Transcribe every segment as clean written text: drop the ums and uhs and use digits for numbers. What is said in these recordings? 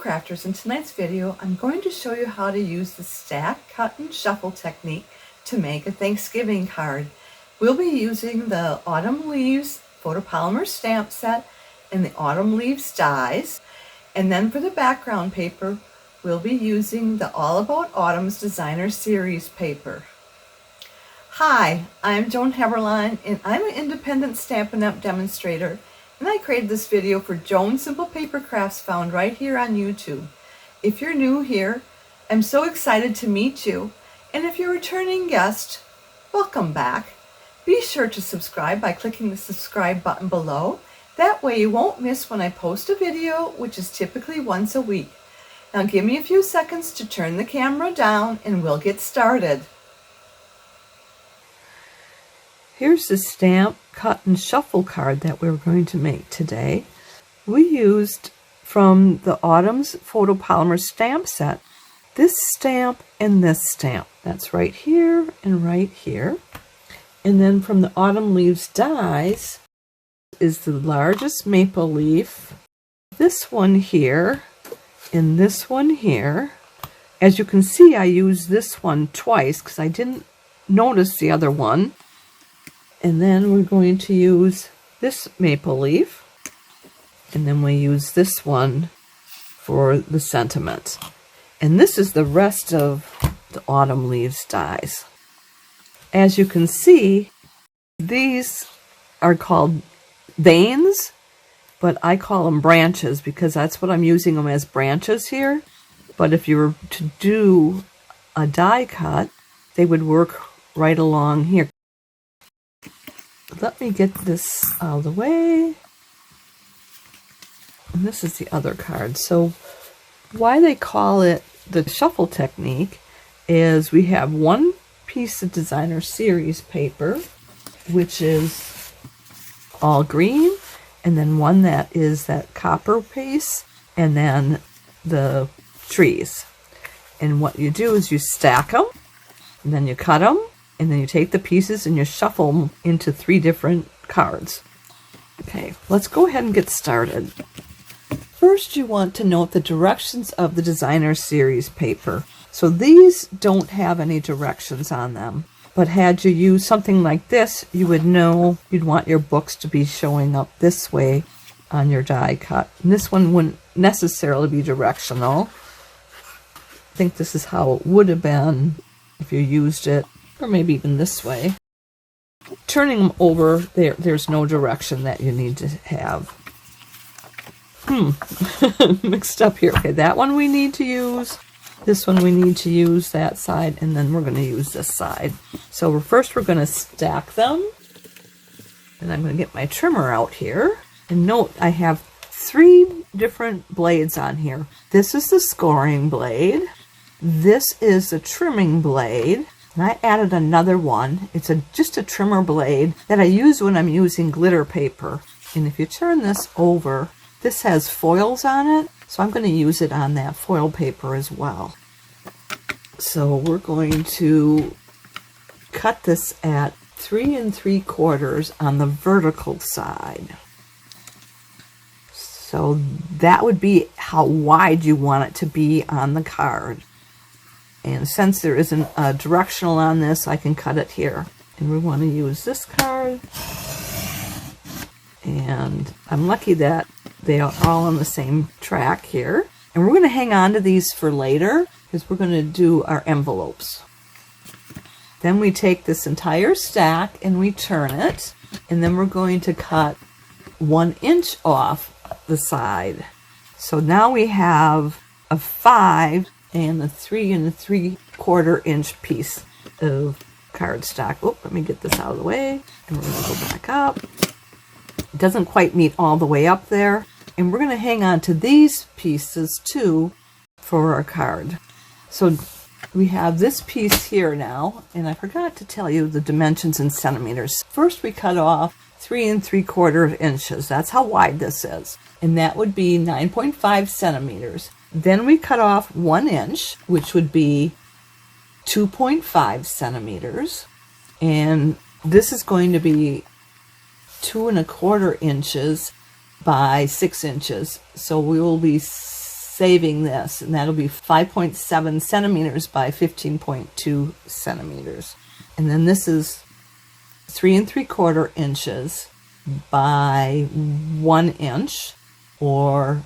Crafters. In tonight's video, I'm going to show you how to use the stack, cut, and shuffle technique to make a Thanksgiving card. We'll be using the Autumn Leaves Photopolymer stamp set and the Autumn Leaves dies. And then for the background paper, we'll be using the All About Autumn's Designer Series paper. Hi, I'm Joan and I'm an independent Stampin' Up demonstrator, and I created this video for Joan Simple Paper Crafts found right here on YouTube. If you're new here, I'm so excited to meet you, and if you're a returning guest, welcome back. Be sure to subscribe by clicking the subscribe button below. That way you won't miss when I post a video, which is typically once a week. Now give me a few seconds to turn the camera down and we'll get started. Here's the stamp, cut, and shuffle card that we're going to make today. We used from the Autumn's Photopolymer stamp set this stamp and this stamp. That's right here and right here. And then from the Autumn Leaves dies is the largest maple leaf, this one here, and this one here. As you can see, I used this one twice because I didn't notice the other one. And then we're going to use this maple leaf, and then we use this one for the sentiment. And this is the rest of the Autumn Leaves dies. As you can see, these are called veins, but I call them branches because that's what I'm using them as, branches here. But if you were to do a die cut, they would work right along here. Let me get this out of the way. And this is the other card. So why they call it the shuffle technique is we have one piece of Designer Series paper, which is all green, and then one that is that copper piece, and then the trees. And what you do is you stack them, and then you cut them, and then you take the pieces and you shuffle them into 3 different cards. Okay, let's go ahead and get started. First, you want to note the directions of the Designer Series paper. So these don't have any directions on them. But had you used something like this, you would know you'd want your books to be showing up this way on your die cut. And this one wouldn't necessarily be directional. I think this is how it would have been if you used it, or maybe even this way. Turning them over, there's no direction that you need to have. Mixed up here. Okay, that one we need to use. This one we need to use that side, and then we're going to use this side. So first we're going to stack them. And I'm going to get my trimmer out here. And note, I have 3 different blades on here. This is the scoring blade. This is the trimming blade. And I added another one. It's just a trimmer blade that I use when I'm using glitter paper. And if you turn this over, this has foils on it, so I'm going to use it on that foil paper as well. So we're going to cut this at 3 3/4 on the vertical side. So that would be how wide you want it to be on the card. And since there isn't a directional on this, I can cut it here. And we want to use this card. And I'm lucky that they are all on the same track here. And we're going to hang on to these for later because we're going to do our envelopes. Then we take this entire stack and we turn it. And then we're going to cut 1 inch off the side. So now we have a 5 and a 3 3/4 inch piece of cardstock. Oh, let me get this out of the way. And we're going to go back up. It doesn't quite meet all the way up there. And we're going to hang on to these pieces too for our card. So we have this piece here now. And I forgot to tell you the dimensions in centimeters. First we cut off 3 3/4 inches. That's how wide this is. And that would be 9.5 centimeters. Then we cut off 1 inch, which would be 2.5 centimeters. And this is going to be 2 1/4 inches by 6 inches. So we will be saving this, and that'll be 5.7 centimeters by 15.2 centimeters. And then this is 3 3/4 inches by 1 inch, or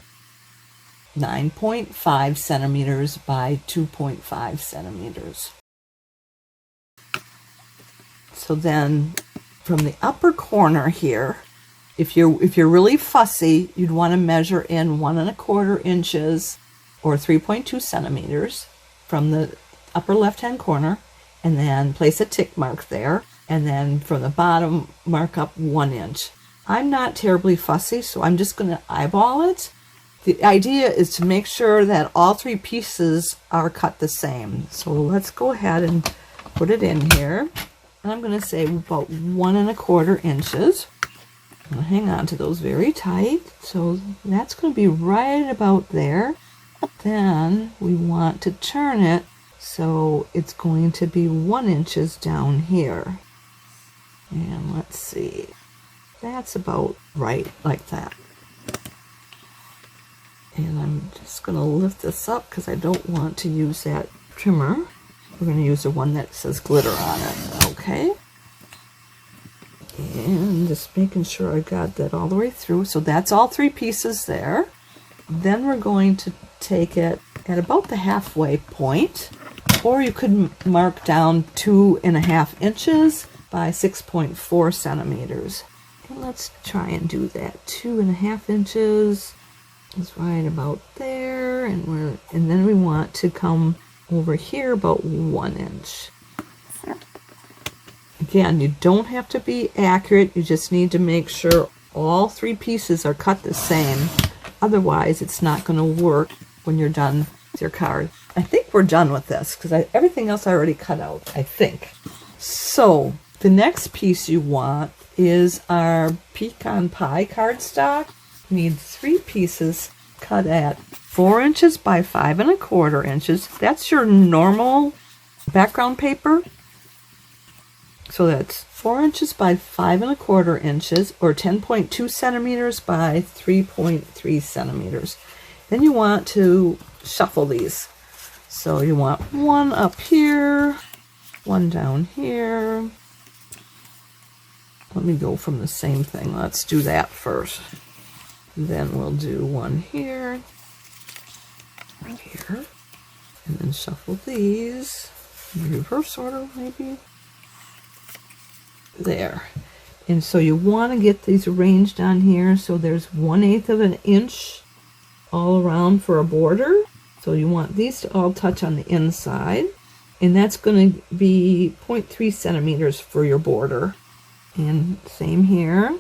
9.5 centimeters by 2.5 centimeters. So then from the upper corner here, if you're really fussy, you'd want to measure in 1 1/4 inches or 3.2 centimeters from the upper left-hand corner, and then place a tick mark there, and then from the bottom mark up 1 inch. I'm not terribly fussy, so I'm just going to eyeball it. The idea is to make sure that all 3 pieces are cut the same. So let's go ahead and put it in here. And I'm going to say about 1 1/4 inches. I'm going to hang on to those very tight. So that's going to be right about there. Then we want to turn it so it's going to be 1 inches down here. And let's see. That's about right, like that. And I'm just going to lift this up because I don't want to use that trimmer. We're going to use the one that says glitter on it. Okay. And just making sure I got that all the way through. So that's all 3 pieces there. Then we're going to take it at about the halfway point, or you could mark down 2 1/2 inches by 6.4 centimeters. And let's try and do that. 2 1/2 inches is right about there, and then we want to come over here about 1 inch. Again, you don't have to be accurate, you just need to make sure all 3 pieces are cut the same. Otherwise, it's not going to work when you're done with your card. I think we're done with this because everything else I already cut out, I think. So the next piece you want is our Pecan Pie cardstock. You need 3 pieces cut at 4 inches by 5 1/4 inches. That's your normal background paper. So that's 4 inches by 5 1/4 inches, or 10.2 centimeters by 3.3 centimeters. Then you want to shuffle these. So you want 1 up here, 1 down here. Let me go from the same thing. Let's do that first. Then we'll do 1 here, here, and then shuffle these in reverse order, maybe. There. And so you want to get these arranged on here so there's 1/8 of an inch all around for a border. So you want these to all touch on the inside, and that's going to be 0.3 centimeters for your border. And same here,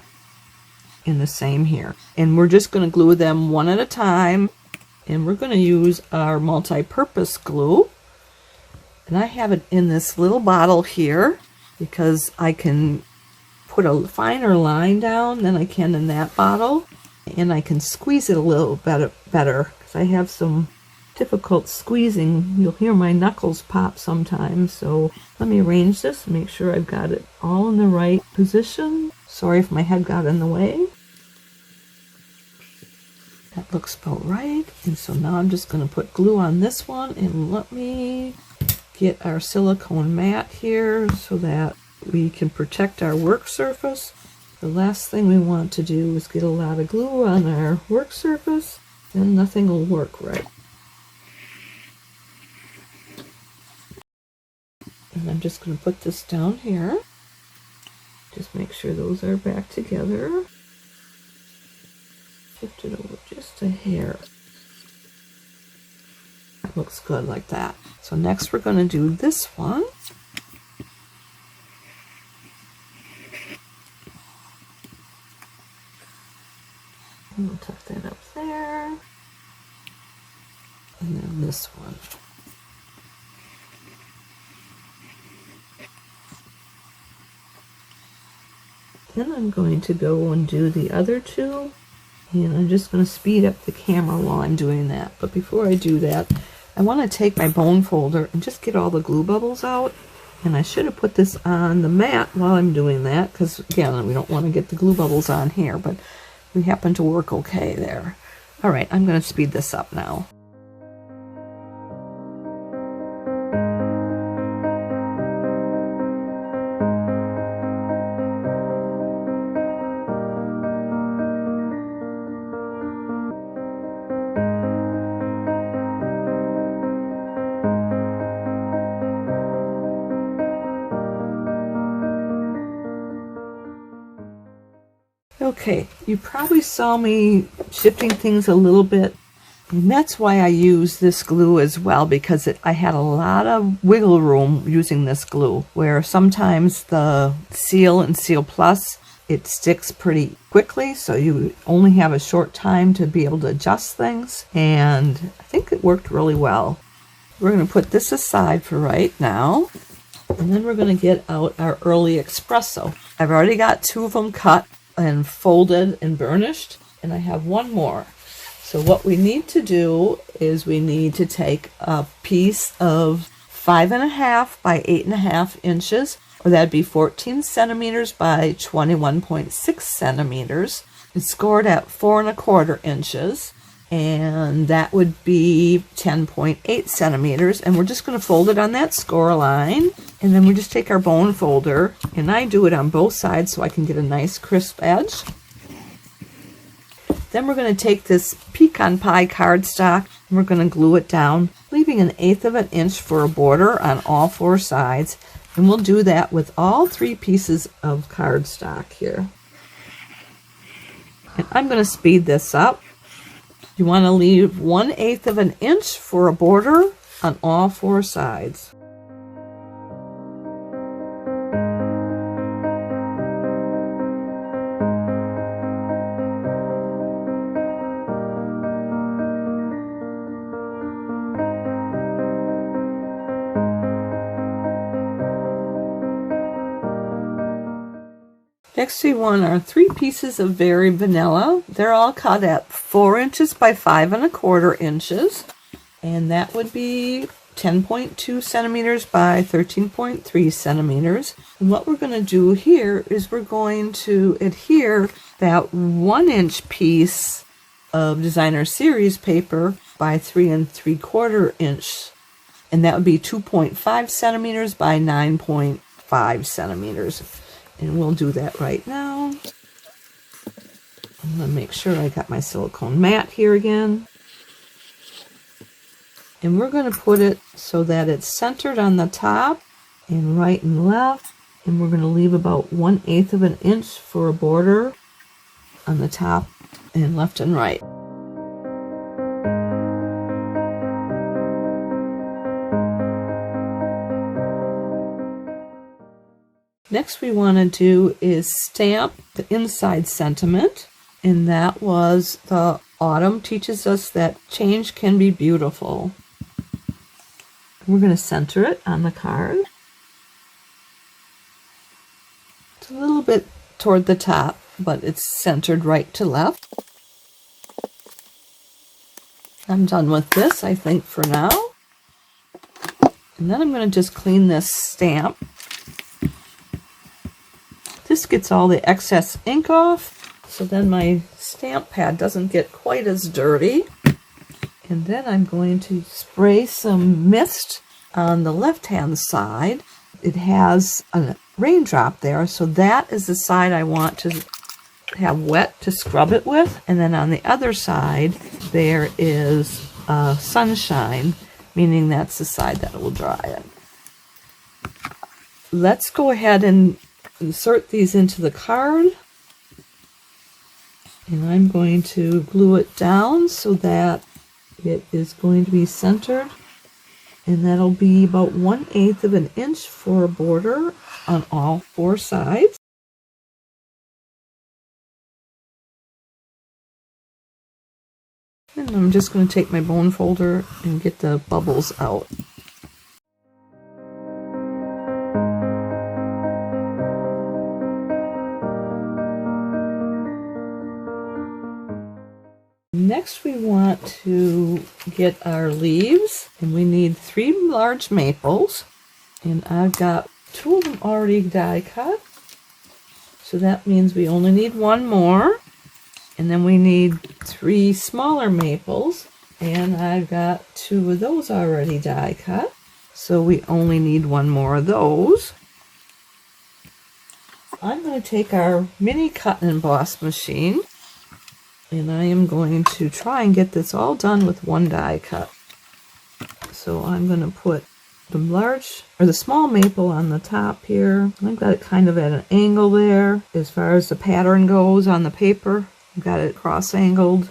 and the same here. And we're just going to glue them one at a time, and we're going to use our multi-purpose glue. And I have it in this little bottle here because I can put a finer line down than I can in that bottle, and I can squeeze it a little better because I have some difficult squeezing. You'll hear my knuckles pop sometimes. So let me arrange this and make sure I've got it all in the right position. Sorry if my head got in the way. That looks about right. And so now I'm just going to put glue on this one, and let me get our silicone mat here so that we can protect our work surface. The last thing we want to do is get a lot of glue on our work surface, then nothing will work right. And I'm just going to put this down here. Just make sure those are back together. Shift it over just a hair. That looks good like that. So next we're going to do this one. And we'll tuck that up there. And then this one. Then I'm going to go and do the other 2. And I'm just going to speed up the camera while I'm doing that. But before I do that, I want to take my bone folder and just get all the glue bubbles out. And I should have put this on the mat while I'm doing that, because again, we don't want to get the glue bubbles on here, but we happen to work okay there. All right, I'm going to speed this up now. Okay, you probably saw me shifting things a little bit. And that's why I use this glue as well, because I had a lot of wiggle room using this glue, where sometimes the Seal and Seal Plus, it sticks pretty quickly, so you only have a short time to be able to adjust things, and I think it worked really well. We're going to put this aside for right now, and then we're going to get out our Early Expresso. I've already got 2 of them cut and folded and burnished, and I have 1 more. So what we need to do is we need to take a piece of 5.5 by 8.5 inches, or that'd be 14 centimeters by 21.6 centimeters. It's scored at 4.25 inches, and that would be 10.8 centimeters. And we're just going to fold it on that score line, and then we just take our bone folder, and I do it on both sides so I can get a nice crisp edge. Then we're going to take this Pecan Pie cardstock and we're going to glue it down, leaving 1/8 of an inch for a border on all 4 sides. And we'll do that with all 3 pieces of cardstock here. And I'm going to speed this up. You want to leave 1/8 of an inch for a border on all 4 sides. Next we want our 3 pieces of Very Vanilla. They're all cut at 4 inches by 5.25 inches, and that would be 10.2 centimeters by 13.3 centimeters. And what we're going to do here is we're going to adhere that 1-inch piece of Designer Series paper by 3.75 inch, and that would be 2.5 centimeters by 9.5 centimeters. And we'll do that right now. I'm going to make sure I got my silicone mat here again. And we're going to put it so that it's centered on the top and right and left. And we're going to leave about 1/8 of an inch for a border on the top and left and right. Next we want to do is stamp the inside sentiment, and that was the autumn teaches us that change can be beautiful. We're going to center it on the card. It's a little bit toward the top, but it's centered right to left. I'm done with this, I think, for now. And then I'm going to just clean this stamp. This gets all the excess ink off, so then my stamp pad doesn't get quite as dirty. And then I'm going to spray some mist on the left-hand side. It has a raindrop there, so that is the side I want to have wet to scrub it with. And then on the other side, there is sunshine, meaning that's the side that will dry it. Let's go ahead and insert these into the card, and I'm going to glue it down so that it is going to be centered, and that'll be about 1/8 of an inch for a border on all 4 sides. And I'm just going to take my bone folder and get the bubbles out. Next we want to get our leaves, and we need 3 large maples, and I've got 2 of them already die cut, so that means we only need 1 more, and then we need 3 smaller maples, and I've got 2 of those already die cut, so we only need 1 more of those. I'm going to take our mini cut and emboss machine, and I am going to try and get this all done with 1 die cut. So I'm going to put the small maple on the top here. I've got it kind of at an angle there as far as the pattern goes on the paper. I've got it cross-angled.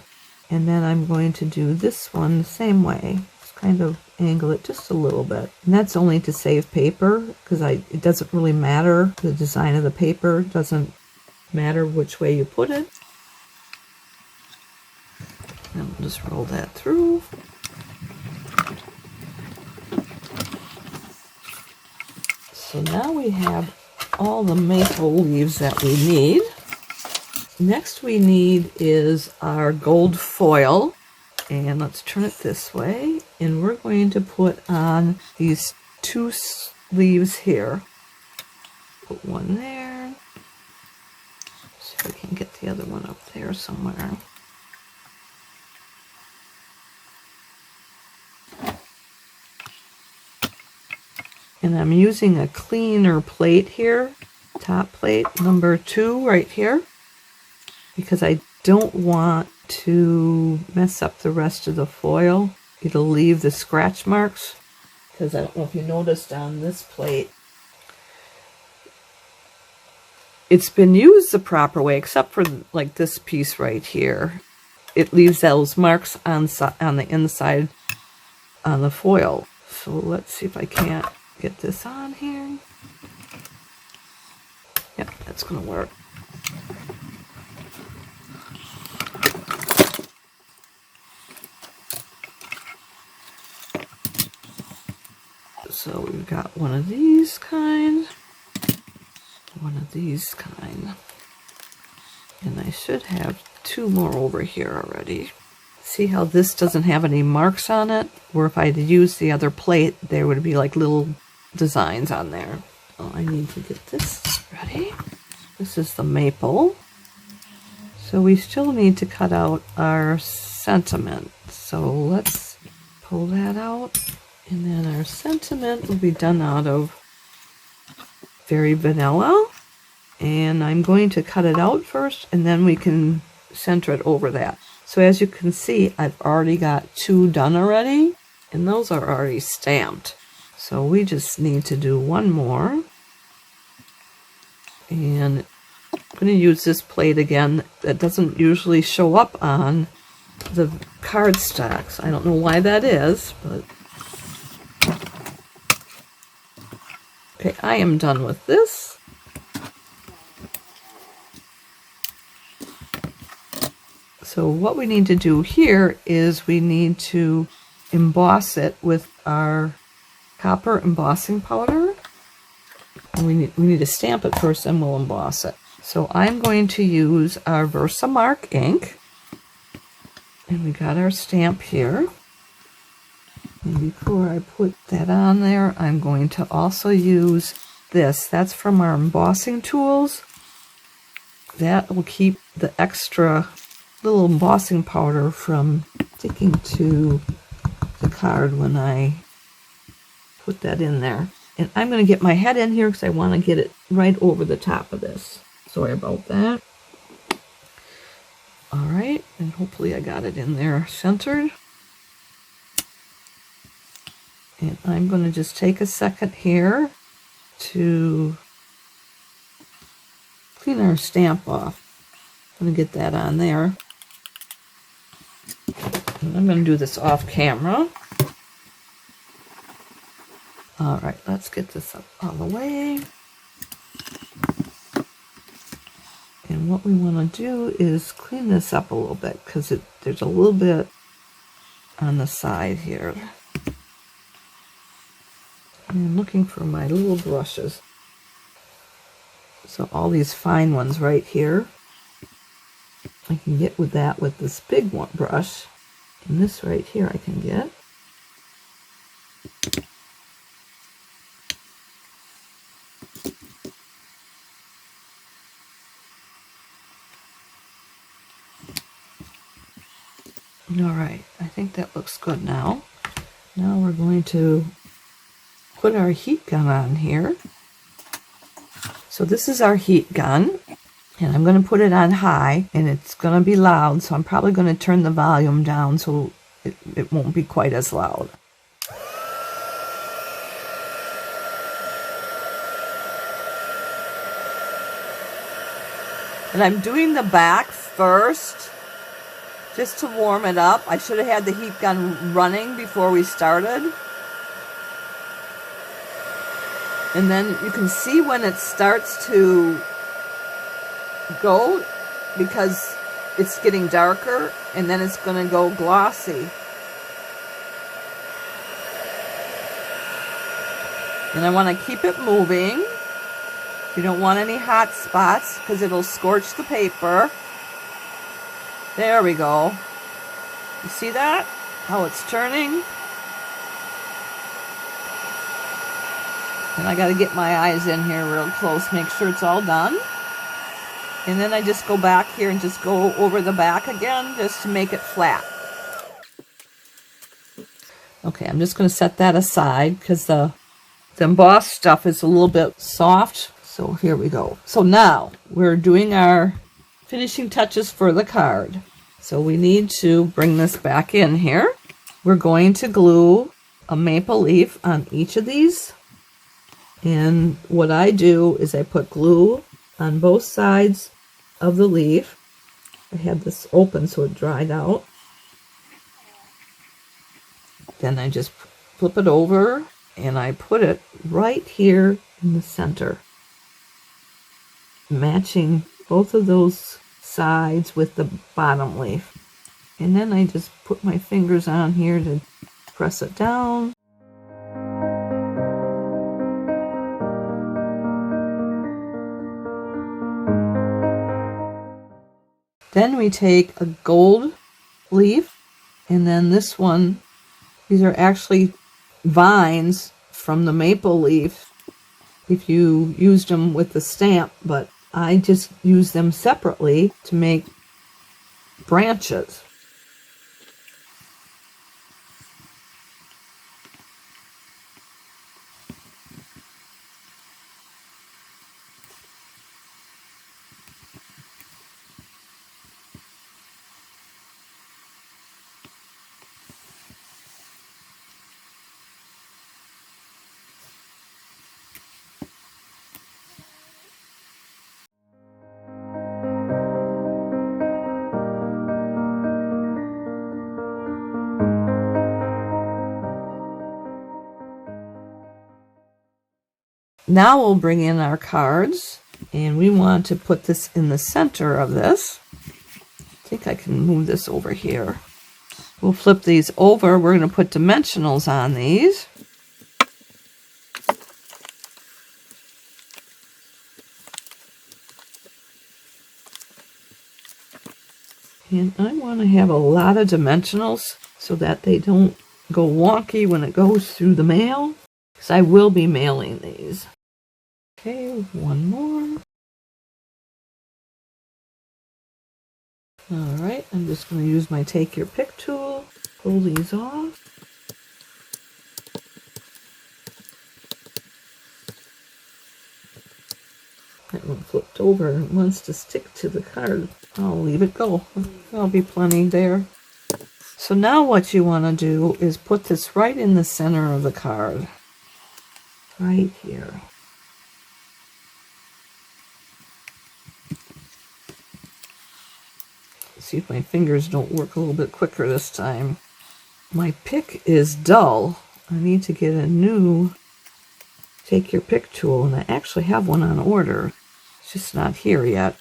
And then I'm going to do this one the same way. Just kind of angle it just a little bit. And that's only to save paper, because it doesn't really matter. The design of the paper doesn't matter which way you put it. And we'll just roll that through. So now we have all the maple leaves that we need. Next we need is our gold foil, and let's turn it this way, and we're going to put on these two leaves here. Put one there, see if I can get the other one up there somewhere. And I'm using a cleaner plate here, top plate number 2 right here, because I don't want to mess up the rest of the foil. It'll leave the scratch marks, because I don't know if you noticed on this plate, it's been used the proper way, except for like this piece right here. It leaves those marks on the inside on the foil. So let's see if I can't get this on here. Yep, that's gonna work. So we've got one of these kind, one of these kind, and I should have 2 more over here already. See how this doesn't have any marks on it? Where if I'd used the other plate, there would be like little designs on there. Oh, I need to get this ready. This is the maple. So we still need to cut out our sentiment. So let's pull that out. And then our sentiment will be done out of Very Vanilla. And I'm going to cut it out first, and then we can center it over that. So as you can see, I've already got 2 done already, and those are already stamped. So we just need to do one more. And I'm going to use this plate again that doesn't usually show up on the cardstocks. I don't know why that is, but okay, I am done with this. So what we need to do here is we need to emboss it with our copper embossing powder. And we need to stamp it first, and we'll emboss it. So I'm going to use our Versamark ink. And we got our stamp here. And before I put that on there, I'm going to also use this. That's from our embossing tools. That will keep the extra little embossing powder from sticking to the card when I put that in there. And I'm going to get my head in here because I want to get it right over the top of this. Sorry about that. Alright, and hopefully I got it in there centered. And I'm going to just take a second here to clean our stamp off. I'm going to get that on there. And I'm going to do this off camera. Alright, let's get this up all the way. And what we want to do is clean this up a little bit, because there's a little bit on the side here. I'm looking for my little brushes. So all these fine ones right here, I can get with that with this big one brush. And this right here I can get. Alright, I think that looks good now. Now we're going to put our heat gun on here. So this is our heat gun, and I'm going to put it on high, and it's going to be loud, so I'm probably going to turn the volume down so it won't be quite as loud. And I'm doing the back first, just to warm it up. I should have had the heat gun running before we started. And then you can see when it starts to go, because it's getting darker, and then it's going to go glossy. And I want to keep it moving. You don't want any hot spots because it'll scorch the paper. There we go. You see that? How it's turning? And I got to get my eyes in here real close, make sure it's all done. And then I just go back here and just go over the back again just to make it flat. Okay, I'm just going to set that aside because the embossed stuff is a little bit soft. So here we go. So now we're doing our finishing touches for the card. So we need to bring this back in here. We're going to glue a maple leaf on each of these. And what I do is I put glue on both sides of the leaf. I had this open so it dried out. Then I just flip it over and I put it right here in the center, matching both of those sides with the bottom leaf. And then I just put my fingers on here to press it down. Then we take a gold leaf, and then this one, these are actually vines from the maple leaf if you used them with the stamp, but I just use them separately to make branches. Now we'll bring in our cards, and we want to put this in the center of this. I think I can move this over here. We'll flip these over. We're going to put dimensionals on these. And I want to have a lot of dimensionals so that they don't go wonky when it goes through the mail, because I will be mailing these. Okay, one more. Alright, I'm just going to use my Take Your Pick tool, pull these off. That one flipped over and wants to stick to the card. I'll leave it go. There'll be plenty there. So now what you want to do is put this right in the center of the card. Right here. See if my fingers don't work a little bit quicker this time. My pick is dull. I need to get a new Take Your Pick tool, and I actually have one on order. It's just not here yet.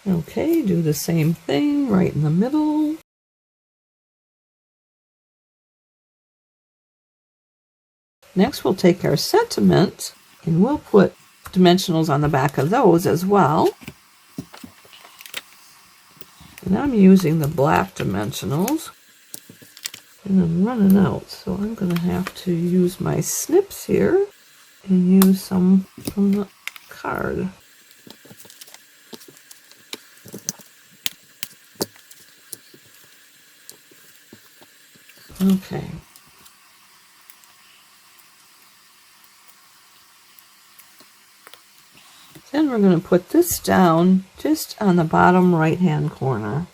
Okay, do the same thing right in the middle. Next we'll take our sentiment and we'll put dimensionals on the back of those as well. And I'm using the black dimensionals. And I'm running out, so I'm going to have to use my snips here and use some from the card. Okay. Then we're going to put this down just on the bottom right hand corner.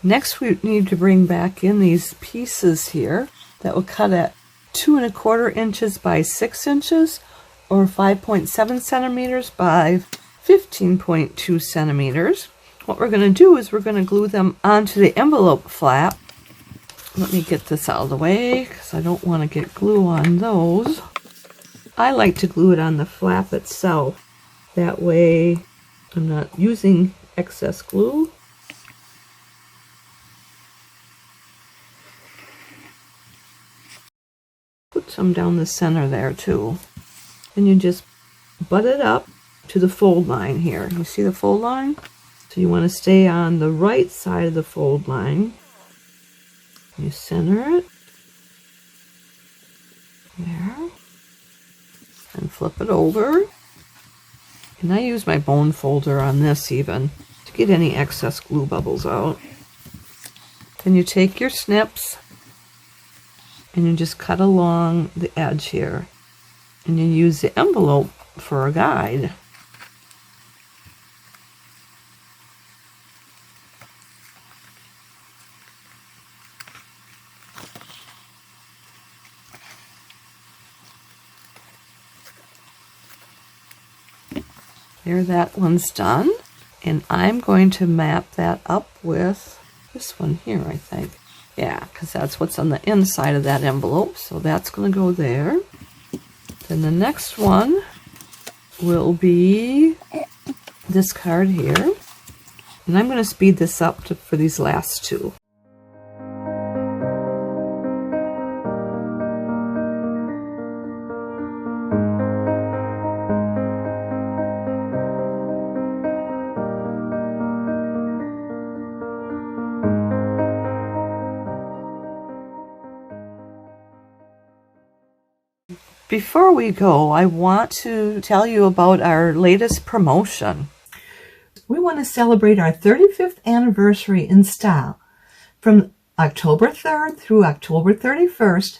Next, we need to bring back in these pieces here that will cut at 2 1/4 inches by 6 inches or 5.7 centimeters by 15.2 centimeters. What we're going to do is we're going to glue them onto the envelope flap. Let me get this out of the way because I don't want to get glue on those. I like to glue it on the flap itself. That way I'm not using excess glue. Put some down the center there too. And you just butt it up to the fold line here. You see the fold line? So you want to stay on the right side of the fold line. You center it. There. And flip it over. And I use my bone folder on this even to get any excess glue bubbles out. Then you take your snips and you just cut along the edge here. And you use the envelope for a guide. There, that one's done. And I'm going to map that up with this one here, I think. Yeah, because that's what's on the inside of that envelope. So that's going to go there. Then the next one will be this card here. And I'm going to speed this up for these last two. Before we go, I want to tell you about our latest promotion. We want to celebrate our 35th anniversary in style. From October 3rd through October 31st,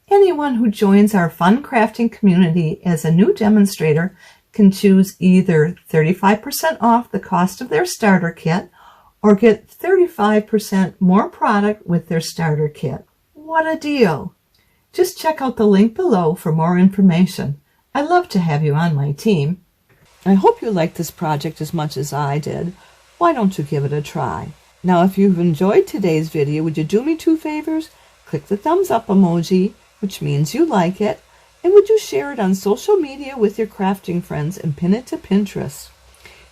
anyone who joins our fun crafting community as a new demonstrator can choose either 35% off the cost of their starter kit or get 35% more product with their starter kit. What a deal! Just check out the link below for more information. I'd love to have you on my team. I hope you liked this project as much as I did. Why don't you give it a try? Now, if you've enjoyed today's video, would you do me 2 favors? Click the thumbs up emoji, which means you like it, and would you share it on social media with your crafting friends and pin it to Pinterest?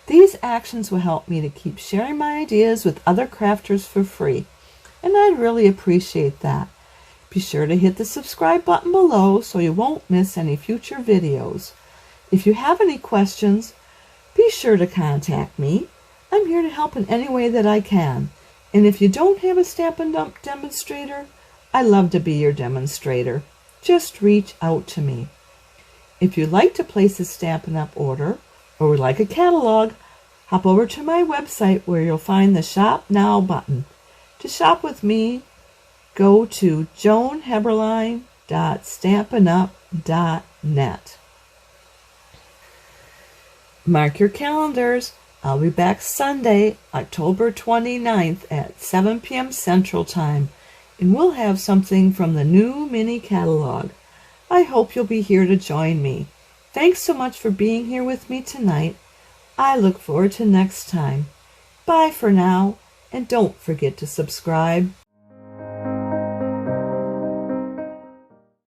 These actions will help me to keep sharing my ideas with other crafters for free, and I'd really appreciate that. Be sure to hit the subscribe button below so you won't miss any future videos. If you have any questions, be sure to contact me. I'm here to help in any way that I can. And if you don't have a Stampin' Up! Demonstrator, I'd love to be your demonstrator. Just reach out to me. If you'd like to place a Stampin' Up! Order or would like a catalog, hop over to my website where you'll find the Shop Now button. To shop with me, go to joanheberlein.stampinup.net. Mark your calendars. I'll be back Sunday, October 29th at 7 p.m. Central Time, and we'll have something from the new mini catalog. I hope you'll be here to join me. Thanks so much for being here with me tonight. I look forward to next time. Bye for now, and don't forget to subscribe.